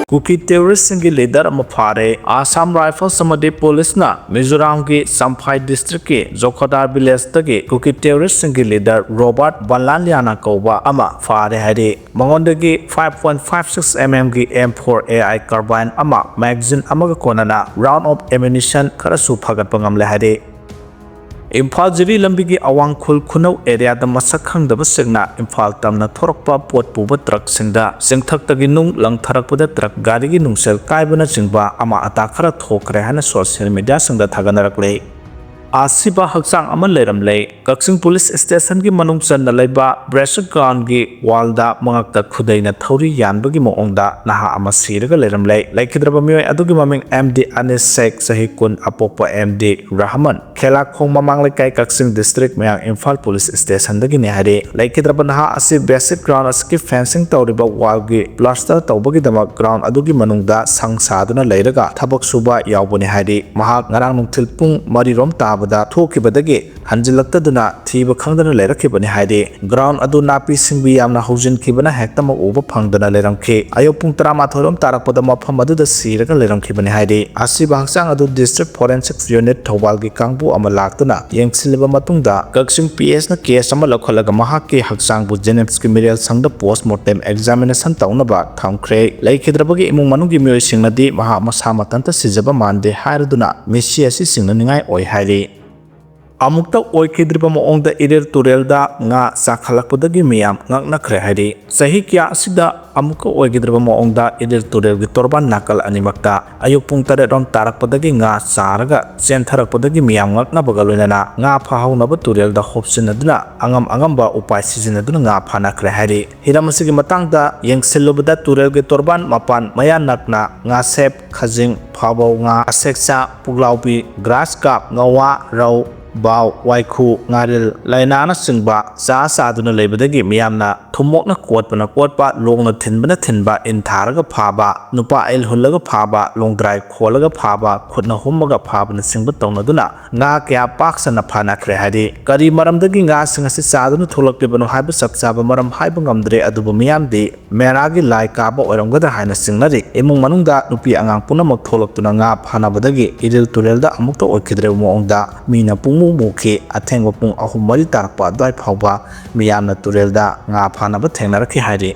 Kuki terrorist-singgi leader ama phare Assam Rifles samadi police na Mizoram ki Samphai district ki Jokhodar village tagi Kuki terrorist-singgi leader Robert Balanliana kauba ama phare hari mangondagi 5.56 mm ki M4 AI carbine ama magazine ama konana round of ammunition karasu phagat pangam le hari Imphal Jiri Lambigi Awang Khul Khunau area da masak khangdaba singna Imphal tamna thorakpa pot puba truck singda singthaktagi nung langtharakpada truck gari gi nungsel kaibana chingba ama ata khara thokre hana social media singda thaganarakle Asiba haksang ama leram lei Kaksing police station gi manung channa leiba Brasher ground gi walda mangakta khudaina thauri yanbagi moongda naha ama siraga leram lei laikhidraba mioi adugi maming MD Anis Sheikh Sahikun apokpa MD Rahman Khela khong mamang lekai Kaksing district mayang Imphal police station dagi ne hare laikhidraba naha asi basic ground aski fencing tawriba wall gi plaster tawbagi dama ground adugi manungda sangsaduna leiraga thabak suba yawbone hare mahak ngarang nungthil pung 3 rom ta bada thokibadagi hanjilaktaduna thiba khangdana leirakibani haide ground adu napi singbi yamna hojin kibana hektama uba phangdana leiramkhe ayo pung 13 rom tarakpada mafam adu da siraga leiramkhibani haide asiba hangsang adu district forensic unit thobal gi kangbu ama laktuna yengsilba matungda Kaksing PS na case ama lakholaga mahak ki haksang bu genetic material sangda postmortem examination tawnaba thamkhre laikhidrabagi imung manungi mioi singnadi maha masa matanta sijaba mande hairaduna mesi asi singna ningai oi haire Amukta oikidriba moongda irir turelda nga sakhalakpadagi miyam ngaknakhre hari sahi kya asida amuka oikidriba moongda irir turel gi torban nakal animakta ayuk pung 3 rom tarakpadagi nga saraga chentharakpadagi miyam ngakna bagaloinana nga phahaunaba turelda hopsinaduna angamba upai sizinaduna nga phanakhre hari hiramasigi matangda yengselobada turel gi torban mapan maya nakna nga sep khajing phabaw nga aseksa puglaubi grass cup ngawa rau Bao Waiku Ngaril Lainana Singba Sa Saduna Labadagi Miamna Tumokna Quatpana Quatpa Longna Tinbana Tinba in Taraga Paba Nupa El Hulaga Paba Long Drive Kolaga Paba Kutna Humaga Paba and Singba Tonaduna Nga Kia Paksana Pana Krehadi Kari Maram the Ginga Singasi Saduna Tulakibano Hyper Sabsaba Maram Hypangamdre Adubu Miamdi Meragi Lai Kaba or Ngada Hina Singnari Emung Manunda Nupi Angang Punamok Tolak to Nga Panabadagi Idil Turelda Amukta Okidre Monda Mina Pumu Muki Atengwa Pung Ahumari Tarpa Dai Pauba Miyamna Turelda Nga Panaba Tenaraki Hari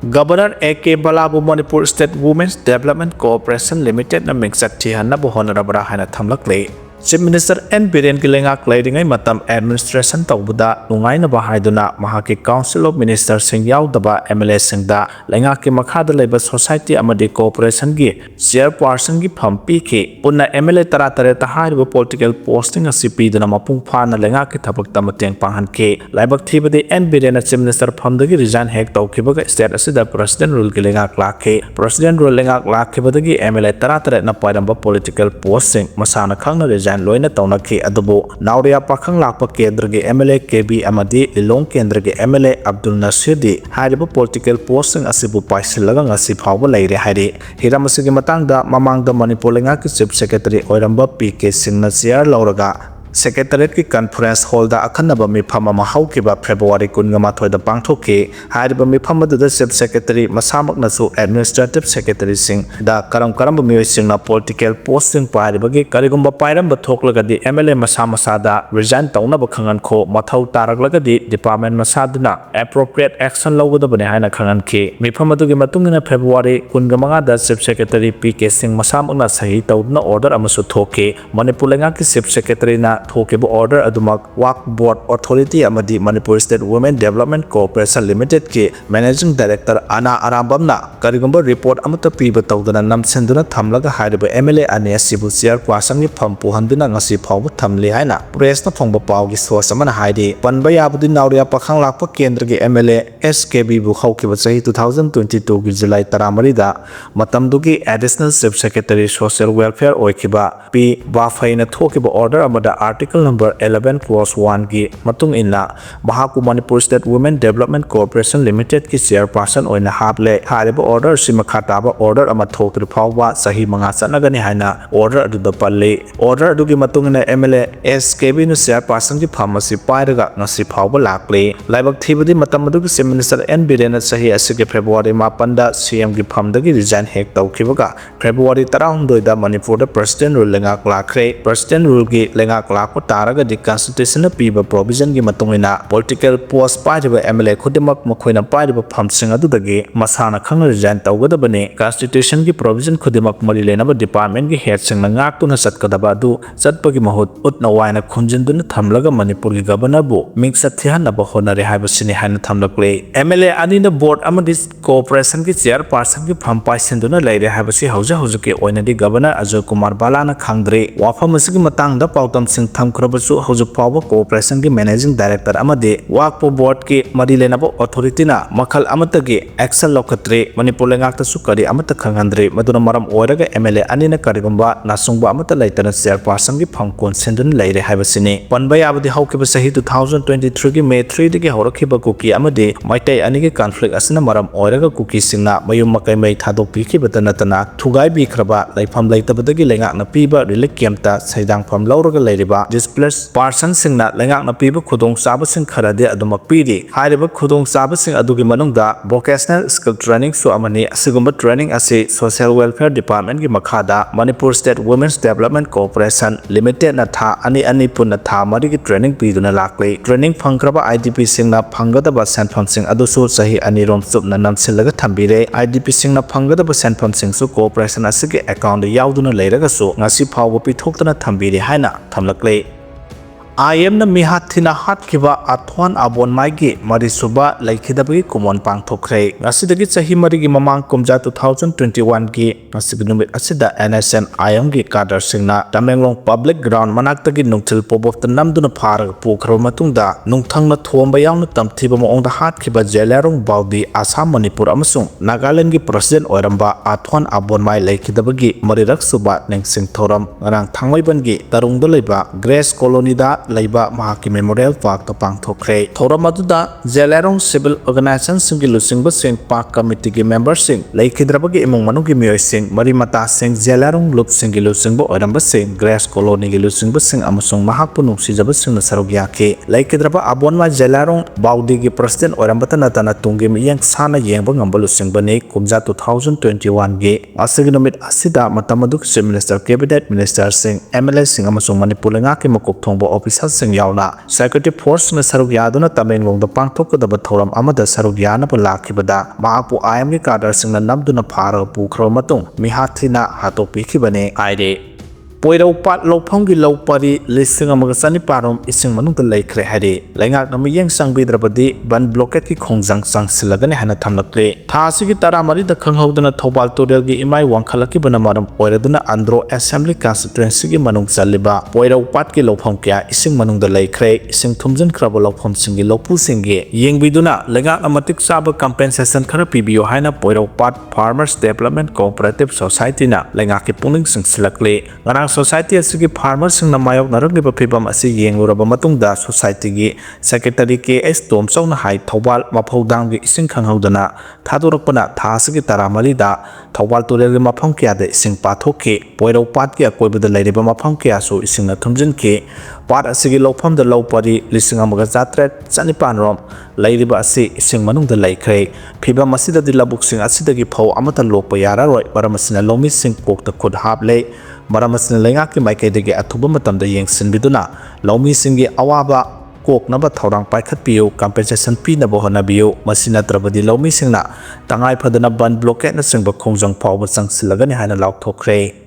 Governor A.K. Balabu Manipur State Women's Development Corporation Limited na Mingsati Hanabu Honorabra Hana Thamlakle Chief Minister N. Biren Gilenga Claidingai Matam Administration Taubuda Nungaina Bahaiduna Mahaki Council of Ministers Sing Yaudaba MLA Singda Lenga ki Makhada Labor Society Amadi Corporation gi Chairperson gi Phampi ki Punna MLA Taratare Tahariba Political Posting a CP Dana Mapung Phana Lenga ki Thabak Tamateng Panghan ke Laibak Thibadi N. Biren Chief Minister Phamdagi resign hek Taukibaga State Asida President Rule Gilenga Clarke President Rule Lenga Clarke Badagi MLA Taratare na Pairamba Political Posting Masana Khangna resign Loina Tonaki Adubo Nauria Pakang Lakpa Kendra MLA KB Amadi Lilong Kendra MLA Abdul Nasidi Hariba Political Posting Asibu Paisilaga Ngasi Pawba Laire Hari Hiramasigi Matangda Mamangda Manipur Lenga Chief Secretary Oiramba PK Singna Sire Lauraga Secretariat ki Conference Hall da akhanaba mifama mahaukiba February 18 da pangthoki hariba mifama da Chief Secretary masamak nasu Administrative Secretary sing da karam mioi singna political posting pairibagi karigumba pairamba thoklagadi MLA masa da resign tawnaba khangan kho mathau taraglagadi department masaduna appropriate action lawgudabane haina khangan ki mifama dugi matungina February 15 da Chief Secretary PK Singh masamak na sahi tawdna order amasu thoki Manipur Lenga ki Chief Secretary na Thokibu order adumak Wak Board Authority Amadi Manipur State Women Development Corporation Limited ki Managing Director Ana Arambamna Karigumba report amata piba tawdana namsenduna thamlaga hariba MLA ane sibu chairperson gi phampu handuna ngasi phawbu thamli haina press na phongba pawgi source amana haidi panba yabudi nauria pakhang lakpa kendra gi MLA SKB bu khawkiba chahi 2022 gi July 13 da matamdugi Additional Chief Secretary Social Welfare oikiba P Bafaina thokiba order amada Article number 11 clause 1 gi matung inna mahaku Manipur State Women Development Corporation Limited ki chairperson oina haple hariba order si makha taba order ama thokri phawwa sahi manga chanagani haina order adu da palle order adu gi matung ina MLA SKB nu chairperson ki pharmacy pairaga ngasi phawba lakle laibak thibadi matam adu ki Minister N Biren sahi asige February 8 da CM gi phamdagi resign hek tawkhibaga February 12 da Manipur da President rule lengak lakre President rule gi lengak lakpa taraga di constitution na piba provision gi matungina political post pairiba MLA khudimak makhoina pairiba phamsing adu dagi masana khang resign tawgadabani constitution gi provision khudimak mari lenaba department gi head sing na ngak tuna satkadaba adu satpagi mahut utna waina khunjinduna thamlaga Manipur gi governor bu mingsa thihanaba honare haibasini haina thamlakle MLA ani na board amadi cooperation ki chairperson ki pham paisinduna leire habasi hauja haujuke oinadi governor Ajay Kumar Balana khangdre wafam asigi matang da pautam sing thamkhrabasu hauju pawa cooperation ki managing director amadi wakpo board ki mari lenaba authority na makhal amatagi action lokatre Manipur lengak ta sukari amata khangandre maduna maram oiraga MLA ani na karigumba nasungba amata laitana chairperson ki pham konsendun leire habasini panbai abadi haukiba sahi 2023 ki May 3 dagi horakhiba kuki amadi maitai ani ki conflict asina maram oiraga kuki singna mayum makai mai thadok pikibata natana thugai bi khraba laifam laitabadagi lengak na piba relic camta saidang pham lauraga leiriba displaced person singna lengak na piba khudong saba sing kharade adumak piri hairiba khudong saba sing adugi manungda vocational skill training su amani asigumba training ase social welfare department gi makhada Manipur State Women's Development Corporation Limited na tha ani punna tha mari gi training piduna lakle training phangkraba IDP singna phanggadaba sanpham sing adusu sahi anirom subna namsilaga thambire IDP singna phanggadaba sanpham sing su corporation asige account yauduna leiraga su ngasi phawba pithoktana thambire haina thamlakle IM na mihathina hatkhiba athwan Abonmai gi marisuba laikhidabagi kumon pangthokre ngasidagi chahi marigi mamang kumja 2021 gi ngasigi numit asida NSN IM gi kadar singna Tamenglong public ground manaktagi nungthil pobofta namduna pharaga pukhra matungda nungthangna thomba yawna tamthiba maongda hatkhiba jelarong baudi Assam Manipur amasung Nagaland gi president oiramba athwan Abonmai laikhidabagi marirak suba nengsing thoram ngarang thangmaiban gi tarungda leiba Grace Colony da Laiba Mahaki Memorial Park to Pangthokre Thoramatuda Zelarong Civil Organization Singi Lusingba Sing Park Committee gi members sing Laikhidrabagi imong manugi mioy sing Marimata sing Zelarong Loop Singi Lusingba Oramba sing Grass Colony gi Lusingba sing amasung mahakpu nungsijaba sing nasarugyake Laikhidraba Abonmai Zelarong Baudi gi president Orambata natana tungi miyang sana yengba ngamba Lusingbani kumja 2021 gi asigi numit asida matamaduk Minister Cabinet Minister sing MLA sing amasung Manipur lengaki makuk thongba office sing yauna security force na saruk yaduna Tamenglong da pangthokadaba thoram amada saruk yanaba lakhibada mahapu IM gi kadar sing na namduna phara pukhra matung mihathina hatopikibane aire Poirau pat lopong gi lopari listing amaga sani parom ising manung da laikre hari laingak na miyang sangbidrabadi ban blocket ki khongjang sangsilagani hana thamlakle thasi gi taramari da khanghaudana thobal torel gi imai wangkhalaki bana maram poiraduna Andro Assembly Constituency gi manung chaliba poirau pat ki lopong kya ising manung da laikre ising thumjan khraba lopom singi lopu singi yengbiduna laingak amatik saba compensation khara pibiyo haina poirau pat Farmers Development Cooperative Society na laingak ki pungning singsilakle ngarang society asigi farmers sing na mayok narang ba phibam asi yengluraba matungda society gi secretary KS Tomsong na hai thobal maphodang gi ising khanghaudana thadorakpana thasigi taramali da thobal turel gi mapham kya da ising pathoke poirau pat ki akoibada leiriba mapham kya so ising na thumjin ke pat asigi lopam da lopari lising amaga jatret chanipan rom leiriba asi ising manung da laikre phibam asida dilabuk sing asidagi phau amata lokpa yara roi baramasina lomi sing kokta khud haple Maramasina lengaki maikaidagi athuba matamda yengsinbiduna laumi singi awaba koknaba thorang paikhatpiu compensation pinaba honabiu masina trabadi laumi singna tangai phadana ban blockade na singba khongjang phawba sangsilagani haina laukthokre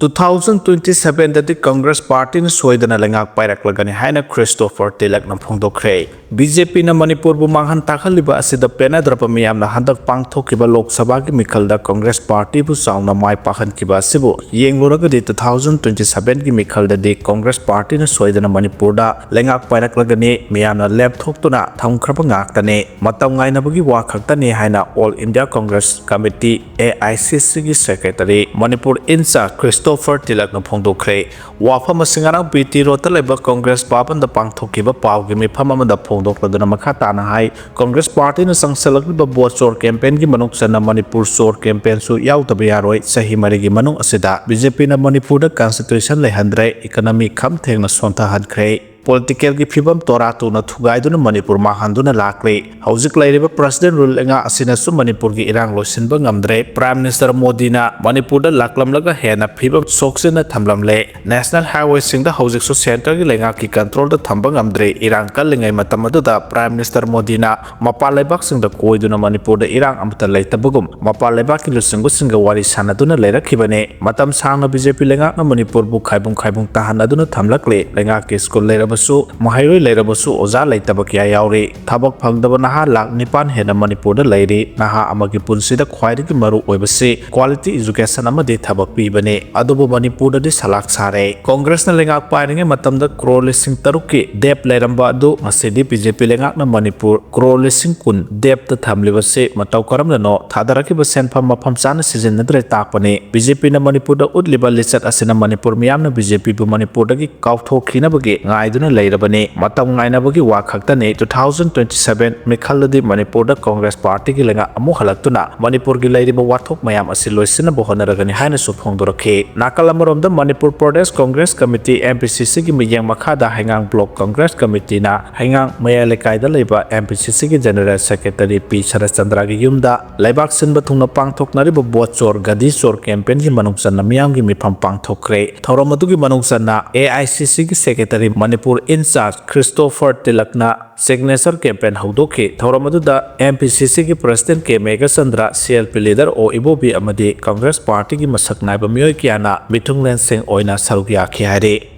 2027 dati Congress Party na soidana lengak pairaklagani haina Christopher Tilak na phongdokre BJP na Manipur bu manghan takhaliba asida penadrapa miyamna handak pangthokiba Lok Sabha gi mikhalda Congress Party bu sauna mai pakhan kiba sibu yengluraga di 2027 gi mikhalda di Congress Party na soidana Manipur da lengak pairaklagani miyamna lep thoktuna thamkhraba ngaktane matam ngainabagi wa khaktani haina All India Congress Committee AICC gi secretary Manipur Insa Christopher Tilakna Phongdokre Wafam Singarang PT Rotaleba Congress Papan the Pangthokiba Pau Gimi Pamamada Phongdokladana Makhatana Hai Congress Party na Sangsalakba Board Sor campaign gi manuk sana Manipur Sor campaign su yautaba yaroi sahi marigi manung asida BJP na Manipur da constitution lehandre economy kham thengna sonta hadkhre political gi phibam toratu na thugaiduna Manipur ma handuna lakle hauzik lairiba president rule nga asina su Manipur gi irang losinba ngamdre prime minister Modi na Manipur da laklamlaga hena phibam soksena thamlamle national highway sing da hauzik su center gi lenga ki control da thamba ngamdre irang kal lengai matam adu da prime minister Modi na mapal lebak sing da koiduna Manipur da irang amta leitabugum mapal lebak ki lusingu singa wari sanaduna leirakhibane matam sangna BJP lenga na Manipur bu khaibung tahan aduna thamlakle lenga ki school leira Mahairoi Lerabasu Oza Laitabakia Yauri, Tabak Pangdabanaha Lak Nipan Hena Manipur Lady, Naha Amagi Punsida Quaidi Maru Webasi, Quality Education Amadi Tabak Pibane, Adobo Manipur de Salak Sare, Congress Nalinga Piring Matam the Crow Lissing Taruki, Dep Lerambadu, Masidi PJP Lengak na Manipur, Crow Lissing Kun, Dep the Tamlivase, Mataukaram no, Tadaraki Basen Pama Pamsana season Nadre Tapane, BJP na Manipur the Udliba Lisset Asina Manipur Miam BJP Manipur the Kauto Kinabagi, Naiduna Lairabane, Matam Nainabagi Wakaktane 2027 Mikhaladi Manipur the Congress Party Gilenga Amuhalatuna, Manipur Gilaiba Watok Mayam Asiloisina Bohanaragani Hana Supongdorake, Nakalamarom the Manipur Pradesh Congress Committee MPCC Miyang Makada Hangang Block Congress Committee na Hangang Mayalekaida Leba MPCC General Secretary P. Sharachandragi Yumda, Lebak Sin Batuna Pangtok Nariba Botsor Gadi Sor campaign Manungsan Miam Gimi Pangtokre, Tauramatugi Manungsana AICC Secretary Manipur in charge Christopher Tilakna signature campaign haudoke Tauramadu MPCC ki president ke Mega Sandra CLP leader o Ibobi Amadi Congress Party ki masak naiba miyoi kiana Mitunglen Singh oina sarugya khihare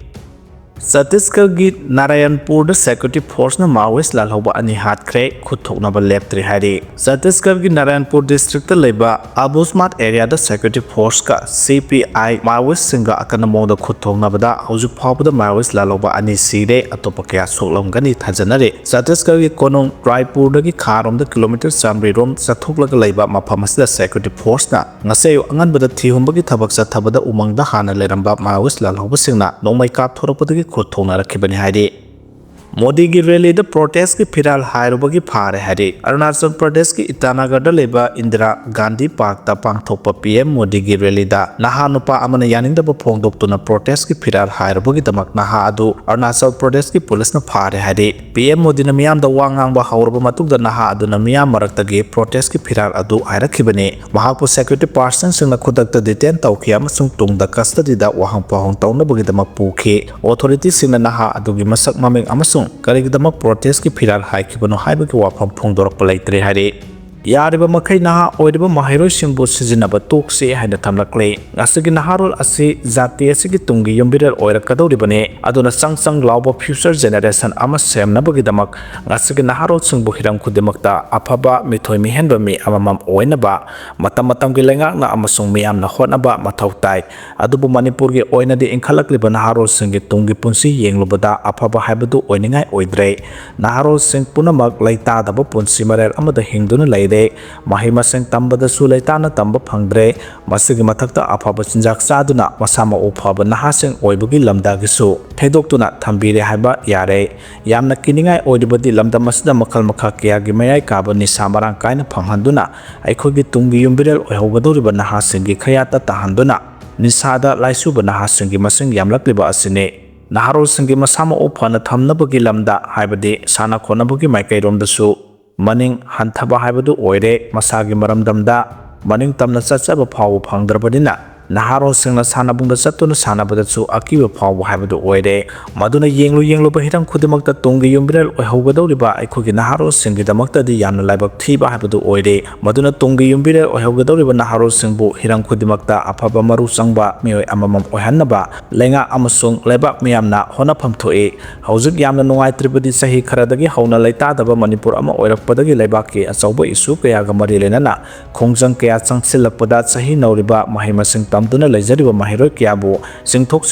Chhattisgarh gi Narayanpur security force na Maoist Lalhouba ani hatkhiba khuthoknaba leptri hari Chhattisgarh gi Narayanpur district leba Abonmai area da security force ka CPI Maoist singa akana moda khuthoknaba da haujuk phawbada Maoist Lalhouba ani sire atopa kya soklomgani thajanare Chhattisgarh gi Konong Raipur da gi kharom da kilometer chamri rom chathoklaga leba mafam asida security force na ngaseyo anganbada thihumbagi thabak chathabada umangda hana leramba Maoist Lalhouba singna nongmai kap thorakpadagi Kotona Rakibani Hadi Modi gi rally the protest ki phiral hairuba gi phare hari Arunachal Pradesh ki Itanagar da leba Indira Gandhi Park ta pangthokpa PM Modi gi rally da naha nupa amana yaninda ba phongdoktuna protest ki phiral hairuba gi damak naha adu Arunachal Pradesh ki police na phare hari PM Modi na miyam da wangang ba hauruba matuk da naha adu na miyam marakta gi protest ki phiral adu hairakhibane mahakpu security person singna khudakta detain tawkhi amasung tungda custody da wahang pahong tawna bagi damak pukhi authority singna naha adu gi masak mameng amasung Karigdamak protest ki phiral haikibano haibaki wafam phongdorakpa leitre hari Yariba makai naha oidiba mahairoi singbu sizinaba tokse haina thamlakle ngasigi naharol asi jati asigi tungi yombiral oirakadoribane aduna sangsang lauba future generation ama semnabagi damak ngasigi naharol singbu hiram khudimakta afaba mithoi mihenba mi amamam oinaba matam gi lenga na amasung miyam na honaba mathautai adubu Manipur gi oinadi inkhalakliba naharol singi tungi punsi yenglubada afaba haibadu oiningai oidre naharol sing punamak laita daba punsi marer amada hingduna leide Mahima Singh Tambada Sulaitana Tamba Pangdre, Masigi Matakta Apaba Sinjak Saduna, Masama Upaba Nahasing Oibugi Lamda Gisu, Tedoktuna Tambire Haiba Yare, Yamna Kiningai Oidibadi Lamda Masda Makal Makakia Gimaya Kaba Nisamarang Kaina Panghanduna, Aikogi Tungi Yumbirel Ohogadoriba Nahasingi Kayata Tahanduna, Nisada Laisuba Nahasingi Masing Yamlakliba Asine. Naharol Singi Masama Upana Tamnabagi Lamda, Haibadi, Sana Konabugi Maikairom the Su. Maning hanthaba haibadu oire masagi maramdamda maning tamna chatsaba phawu phangdrabadina naharo singna sanabungda chattuna sanabadachu akiba phawu haibadu oire maduna yenglu bahirang khudimakta tungi yumbiral oihogadoriba aikhogi naharo singi damakta di yamna laibak thiba haibadu oire maduna tungi yumbiral oihogadoriba naharo singbu hirang khudimakta afaba maru changba mioi amamam oihannaba lenga amasung lebak miyamna honafam thoi haujuk yamna nungaitribadi sahi kharadagi hauna leitadaba Manipur ama oirakpadagi lebaki achauba isu kaya ga mari lenana khongjang kaya changsilakpada sahi nauriba mahima sing tamduna leijariba mahiroi kyabu singthok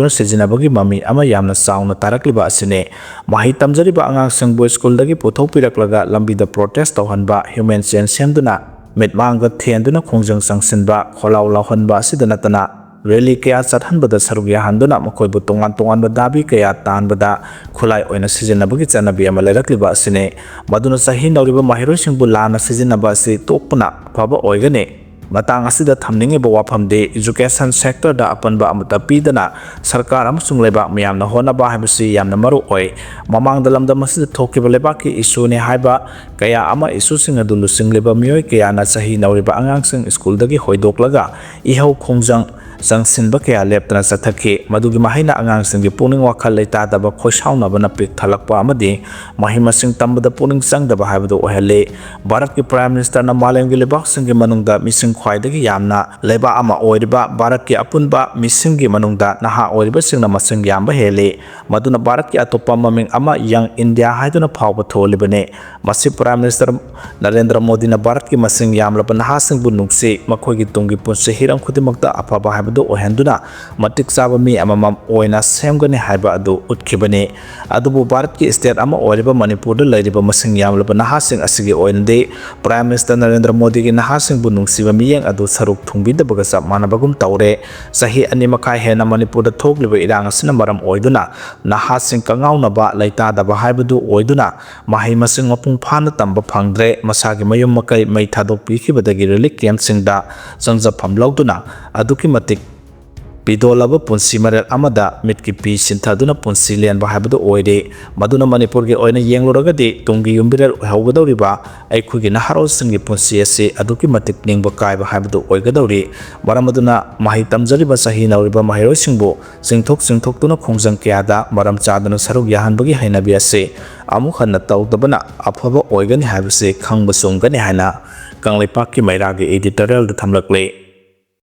sejinabagi mami ama yamna sauna tarakliba asine mahi tamjariba angang singbo school dagi puthok piraklaga lambida protest tawhanba human chain semduna mitmanga thenduna khongjang sangsinba kholaw lawhanba sidana tana rally kaya chathanbada saruk yahanduna makoibu tongan dabi kaya tanbada khulai oina sizinabagi chanabi ama lerakliba asine maduna sahi nauriba mahiroisingbu lana sizinaba asi tokpuna phaba oigani matang asida thamningiba wafamde education sector da apanba amata pidana sarkar amasung lebak miyamna honaba haibasi yamna maru oi mamangda lamda masida thokiba lebaki issue ne haiba kaya ama issue sing adu lusingleba miyoi kaya na sahi nauriba angangsing school dagi hoidoklaga ihau khongjang Sangsinba kaya leptana sathaki madugi mahina angangsinggi puning wakhal leitadaba khoisaunabana pik thalakpa amadi mahimasing tambada puning sangdaba haibadu ohele Bharat ki Prime Minister na malemgi lebak singgi manungda mising khwaidagi yamna leba ama oiriba Bharat ki apunba misinggi manungda naha oiriba singna masing yamba hele maduna Bharat ki atopa maming ama Young India haiduna phawba tholibane masi Prime Minister Narendra Modi na Bharat ki masing yamlaba naha singbu nungsi makhoigi tunggi punse hiram khudimakta afaba haibadu ohenduna matik saba mi amamam oina semgani haiba adu utkibani adubu Bharat ki state ama oiriba Manipur da lairiba masing yamlaba nahasing asigi oinde Prime Minister Narendra Modi ki nahasing bu nungsiba miyeng adu saruk thungbidaba sa manabagum tawre sahi ani makai hena Manipur da thogliba irang asina maram oiduna nahasing kangaunaba leitadaba haibadu oiduna mahi masing mapung phana tamba phangdre masagi mayum makai mai thadok pikibadagi relic camp singda sangjapam lauduna aduki matik Pidolaba punsi marel amada mitki pi sinthaduna punsi lian bahabadu oide maduna Manipur ge oina yengloragadi tungi yumbirel hawgadawriba aikhugi naharo singi punsi ase aduki matik ningba kai bahabadu oigadawri maramaduna mahi tamjariba sahi nawriba mahiro singbo singthok tuna khongjang kyada maram chadana saruk yahanbagi hainabi ase amuk hanna tawdabana afaba oigani habase khangba sungani haina Kangleipak ki mairagi editorial da thamlakle